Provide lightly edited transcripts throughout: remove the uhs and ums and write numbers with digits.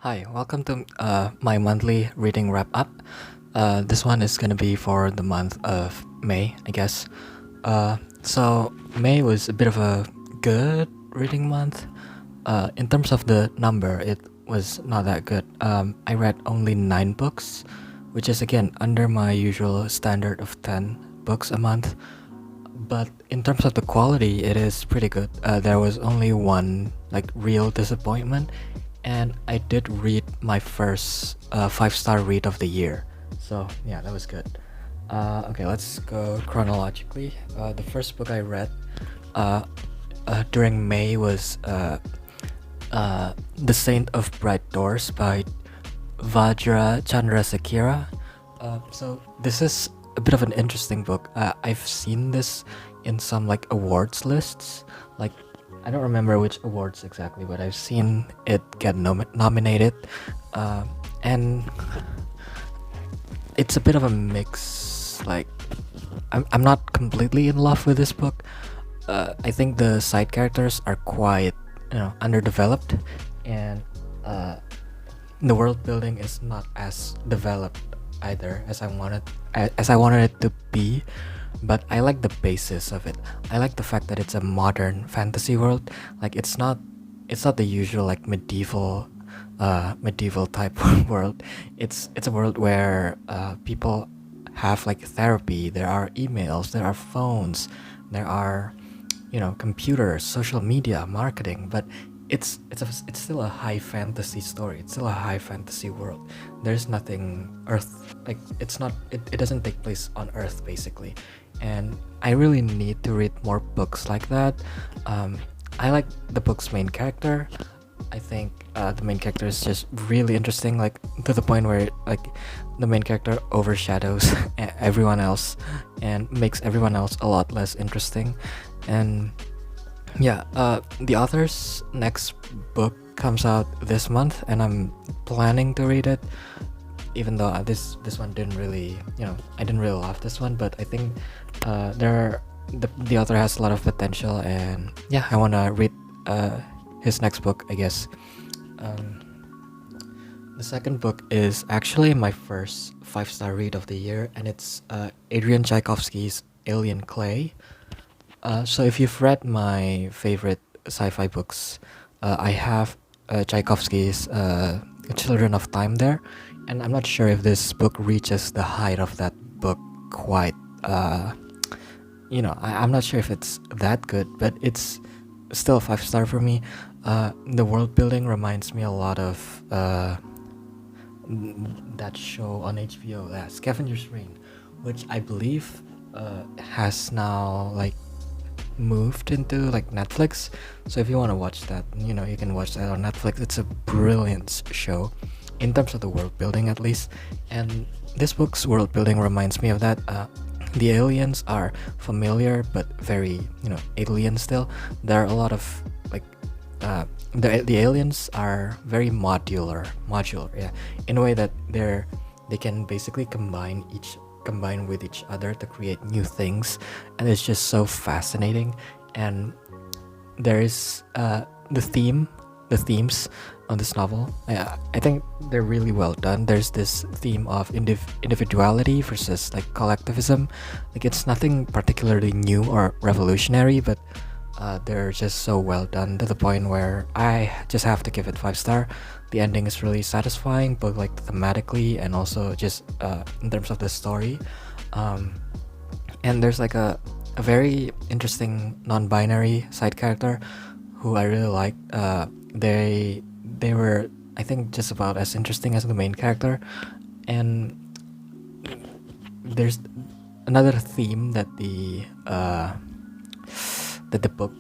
Hi, welcome to my monthly reading wrap up. This one is gonna be for the month of May, I guess. So May was a bit of a good reading month. In terms of the number, it was not that good. I read only 9 books, which is again under my usual standard of 10 books a month. But in terms of the quality, it is pretty good. There was only one like real disappointment, and I did read my first 5-star read of the year. So yeah, that was good. Okay, let's go chronologically. The first book I read during May was The Saint of Bright Doors by Vajra Chandrasekera. So this is a bit of an interesting book. I've seen this in some like awards lists. Like I don't remember which awards exactly, but I've seen it get nominated, and it's a bit of a mix. Like I'm not completely in love with this book. I think the side characters are quite underdeveloped, and the world building is not as developed either as I wanted it to be. But I like the basis of it. I like the fact that it's a modern fantasy world. Like it's not the usual like medieval type world. It's a world where people have like therapy. There are emails, there are phones, there are computers, social media, marketing. But it's still a high fantasy story. It's still a high fantasy world. There's nothing Earth, like it doesn't take place on Earth basically. And I really need to read more books like that. I like the book's main character. I think the main character is just really interesting, like to the point where like the main character overshadows everyone else and makes everyone else a lot less interesting. And yeah, the author's next book comes out this month, and I'm planning to read it. Even though this one didn't really, I didn't really love this one, but I think the author has a lot of potential, and yeah, I want to read his next book, I guess. The second book is actually my first 5-star read of the year, and it's Adrian Tchaikovsky's Alien Clay. So if you've read my favorite sci-fi books, I have Tchaikovsky's Children of Time there, and I'm not sure if this book reaches the height of that book quite. I'm not sure if it's that good, but it's still a 5-star for me. The world building reminds me a lot of that show on HBO, Scavenger's Reign, which I believe has now like moved into like Netflix. So if you want to watch that, you can watch that on Netflix. It's a brilliant show in terms of the world building, at least. And this book's world building reminds me of that. The aliens are familiar but very alien still. There are a lot of like the aliens are very modular, yeah, in a way that they can basically combine with each other to create new things, and it's just so fascinating. And there is the themes on this novel. I think they're really well done. There's this theme of individuality versus like collectivism. Like it's nothing particularly new or revolutionary, but they're just so well done to the point where I just have to give it 5-star. The ending is really satisfying, both like thematically and also just in terms of the story. And there's like a very interesting non-binary side character who I really like. They were, I think, just about as interesting as the main character. And there's another theme that the book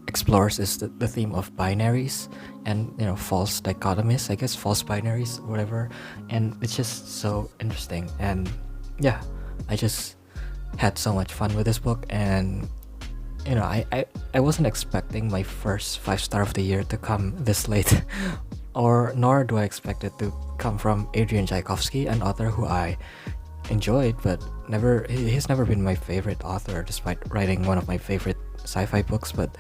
explores is the theme of binaries and false dichotomies, I guess, false binaries, whatever. And it's just so interesting. And yeah, I just had so much fun with this book. And I wasn't expecting my first 5-star of the year to come this late, nor do I expect it to come from Adrian Tchaikovsky, an author who I enjoyed, but he's never been my favorite author, despite writing one of my favorite sci-fi books. But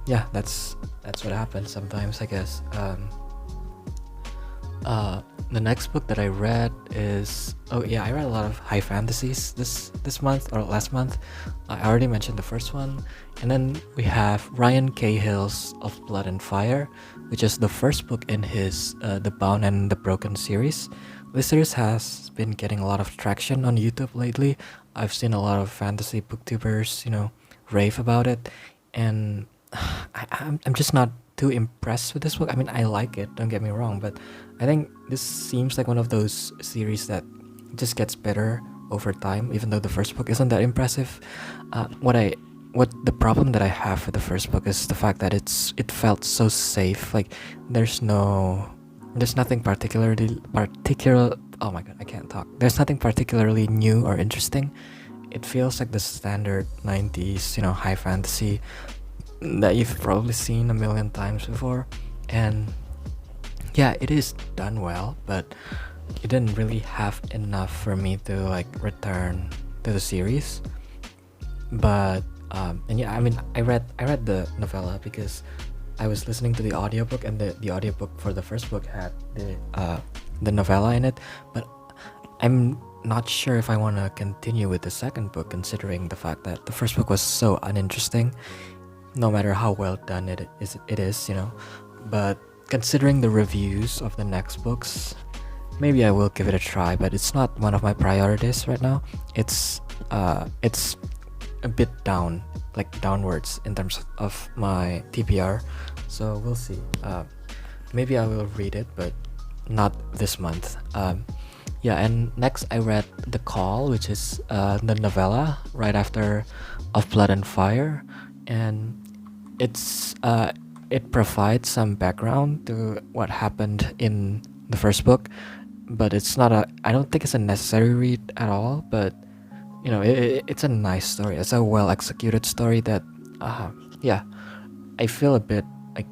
yeah, that's what happens sometimes, I guess. The next book that I read is, oh yeah, I read a lot of high fantasies this month or last month. I already mentioned the first one, and then we have Ryan Cahill's Of Blood and Fire, which is the first book in his The Bound and the Broken series. This series has been getting a lot of traction on YouTube lately. I've seen a lot of fantasy booktubers, rave about it, and I'm just not too impressed with this book. I mean, I like it, don't get me wrong, but I think this seems like one of those series that just gets better over time, even though the first book isn't that impressive. What the problem that I have with the first book is the fact that it felt so safe. Like there's nothing particular. Oh my god, I can't talk. There's nothing particularly new or interesting. It feels like the standard 90s, high fantasy that you've probably seen a million times before. And yeah, it is done well, but it didn't really have enough for me to like return to the series. But and yeah, I mean, I read the novella because I was listening to the audiobook, and the audiobook for the first book had the novella in it. But I'm not sure if I want to continue with the second book, considering the fact that the first book was so uninteresting, no matter how well done it is. But considering the reviews of the next books, maybe I will give it a try, but it's not one of my priorities right now. It's a bit downwards in terms of my TPR, so we'll see. Maybe I will read it, but not this month. Yeah, and next I read The Call, which is the novella right after Of Blood and Fire, and it provides some background to what happened in the first book, but I don't think it's a necessary read at all. But it's a nice story. It's a well executed story that yeah, I feel a bit like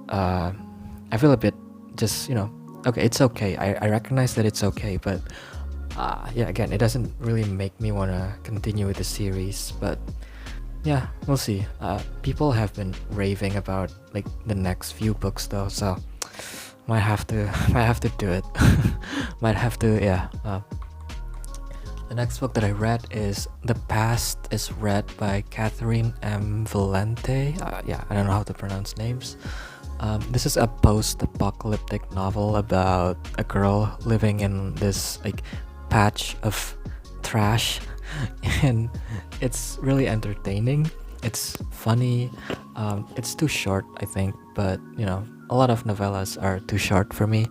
I feel a bit just okay, it's okay. I recognize that it's okay, but yeah, again, it doesn't really make me want to continue with the series. But yeah, we'll see. People have been raving about like the next few books though, so might have to do it. Might have to, yeah. The next book that I read is The Past is Read by Catherynne M. Valente. Yeah, I don't know how to pronounce names. This is a post-apocalyptic novel about a girl living in this like patch of trash, and it's really entertaining. It's funny. It's too short, I think, but a lot of novellas are too short for me.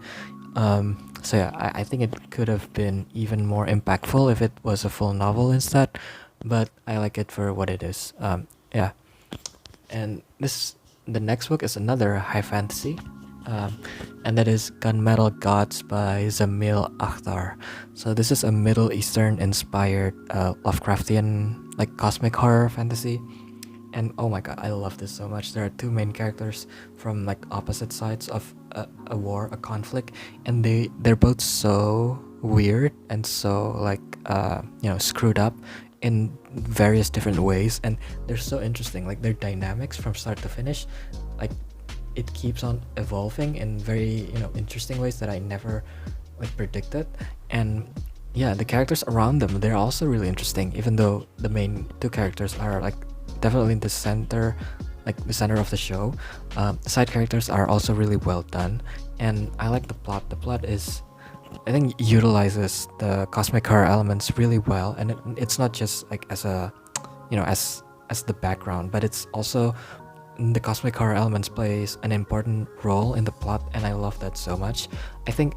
So yeah, I think it could have been even more impactful if it was a full novel instead, but I like it for what it is. Yeah, and the next book is another high fantasy, and that is Gunmetal Gods by Zamil Akhtar. So this is a Middle Eastern inspired Lovecraftian like cosmic horror fantasy. And oh my god, I love this so much. There are two main characters from like opposite sides of a war, a conflict, and they're both so weird and so like screwed up in various different ways, and they're so interesting. Like their dynamics from start to finish, like it keeps on evolving in very interesting ways that I never like predicted. And yeah, the characters around them, they're also really interesting, even though the main two characters are like definitely in the center, like the center of the show. Side characters are also really well done, and I like the plot. The plot is, I think, utilizes the cosmic horror elements really well, and it's not just like as a, as the background, but it's also the cosmic horror elements plays an important role in the plot, and I love that so much. I think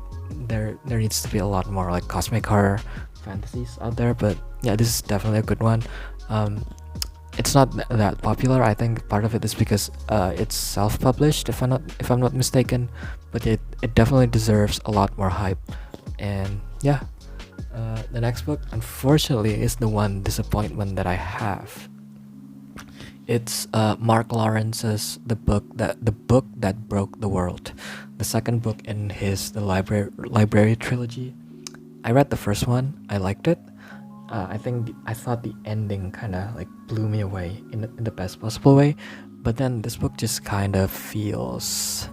there needs to be a lot more like cosmic horror fantasies out there, but yeah, this is definitely a good one. It's not that popular. I think part of it is because it's self-published, if I'm not mistaken, but it definitely deserves a lot more hype. And yeah, the next book, unfortunately, is the one disappointment that I have. It's Mark Lawrence's The Book That Broke the World, the second book in his The Library trilogy. I read the first one. I liked it. I thought the ending kind of like blew me away in the best possible way, but then this book just kind of feels,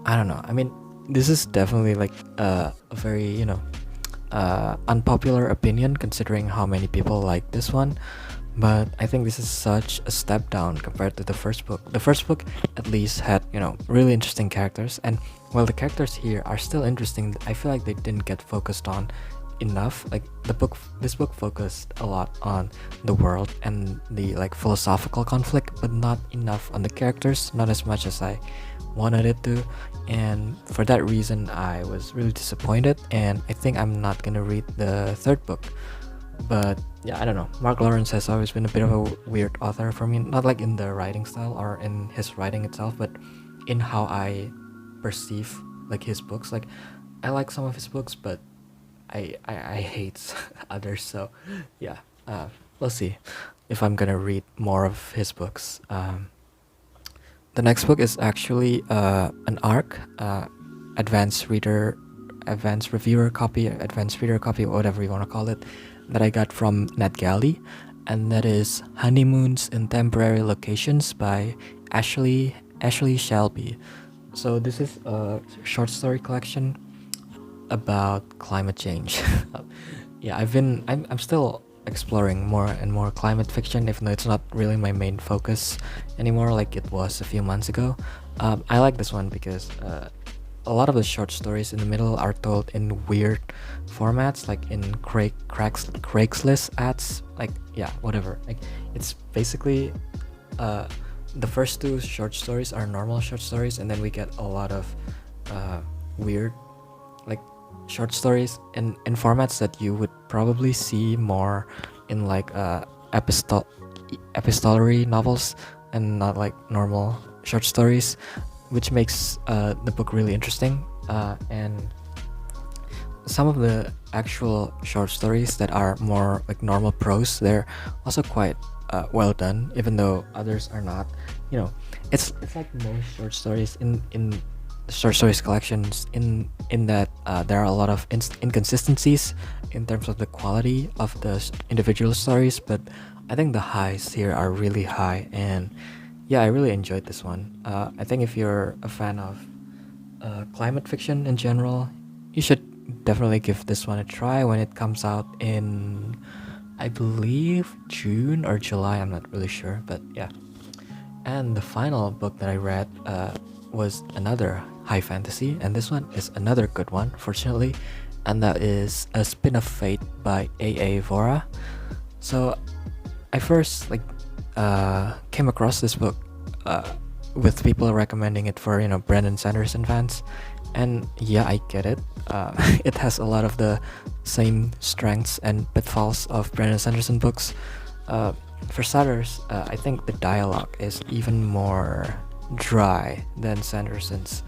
I don't know. I mean, this is definitely like a very, unpopular opinion considering how many people like this one. But I think this is such a step down compared to the first book. The first book at least had, really interesting characters, and while the characters here are still interesting, I feel like they didn't get focused on enough. Like this book focused a lot on the world and the like philosophical conflict, but not enough on the characters, not as much as I wanted it to. And for that reason, I was really disappointed, and I think I'm not gonna read the third book. But yeah, I don't know. Mark Lawrence has always been a bit of a weird author for me, not like in the writing style or in his writing itself, but in how I perceive like his books. Like I like some of his books, but I hate others. So yeah, we'll see if I'm gonna read more of his books. The next book is actually an ARC, advanced reviewer copy, whatever you want to call it, that I got from NetGalley, and that is Honeymoons in Temporary Locations by Ashley Shelby. So this is a short story collection about climate change. Yeah, I'm still exploring more and more climate fiction, even though it's not really my main focus anymore like it was a few months ago. I like this one because a lot of the short stories in the middle are told in weird formats, like in Craigslist ads. Like, yeah, whatever. Like, it's basically the first two short stories are normal short stories, and then we get a lot of weird, like, short stories in formats that you would probably see more in like epistolary novels and not like normal short stories, which makes the book really interesting. And some of the actual short stories that are more like normal prose, they're also quite well done, even though others are not. It's like most short stories in short stories collections in that there are a lot of inconsistencies in terms of the quality of the individual stories, but I think the highs here are really high, and yeah, I really enjoyed this one. I think if you're a fan of climate fiction in general, you should definitely give this one a try when it comes out in, I believe, June or July. I'm not really sure, but yeah. And the final book that I read was another high fantasy, and this one is another good one, fortunately, and that is A Spin of Fate by A.A. Vora. So I first came across this book with people recommending it for Brandon Sanderson fans, and yeah, I get it. It has a lot of the same strengths and pitfalls of Brandon Sanderson books. For starters, I think the dialogue is even more dry than Sanderson's.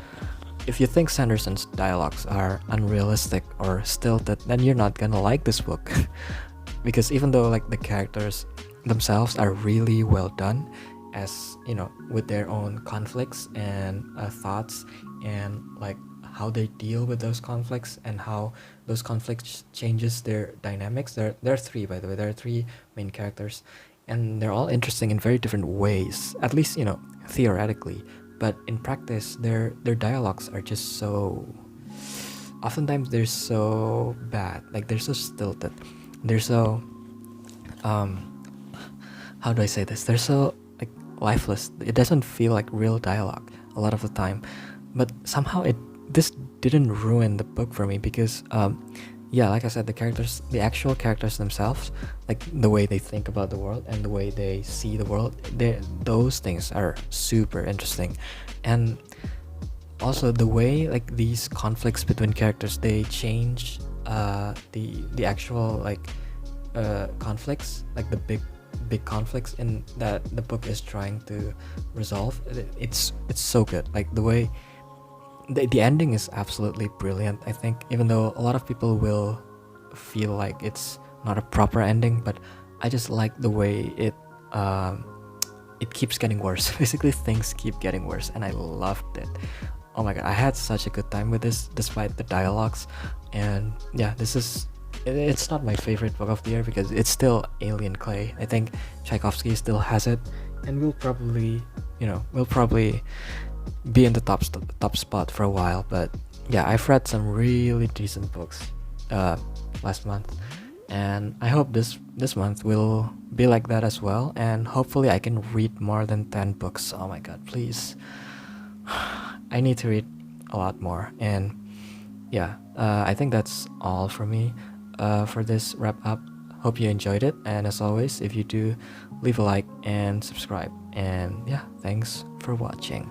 If you think Sanderson's dialogues are unrealistic or stilted, then you're not gonna like this book. Because even though like the characters themselves are really well done, as with their own conflicts and thoughts, and like how they deal with those conflicts and how those conflicts changes their dynamics. There are three, by the way. There are three main characters, and they're all interesting in very different ways. At least theoretically, but in practice, their dialogues are just so. Oftentimes, they're so bad. Like they're so stilted. They're so. How do I say this? They're so like lifeless. It doesn't feel like real dialogue a lot of the time, but somehow this didn't ruin the book for me because yeah, like I said, the actual characters themselves, like the way they think about the world and the way they see the world, those things are super interesting. And also the way like these conflicts between characters, they change the actual like conflicts, like the big conflicts in that the book is trying to resolve. It's so good. Like the way the ending is absolutely brilliant, I think, even though a lot of people will feel like it's not a proper ending, but I just like the way it keeps getting worse. Basically, things keep getting worse, and I loved it. Oh my god, I had such a good time with this despite the dialogues. And yeah, it's not my favorite book of the year because it's still Alien Clay. I think Tchaikovsky still has it, and we'll probably be in the top spot for a while. But yeah, I've read some really decent books last month, and I hope this month will be like that as well. And hopefully, I can read more than 10 books. Oh my god, please! I need to read a lot more. And yeah, I think that's all for me for this wrap up. Hope you enjoyed it, and as always, if you do, leave a like and subscribe. And yeah, thanks for watching.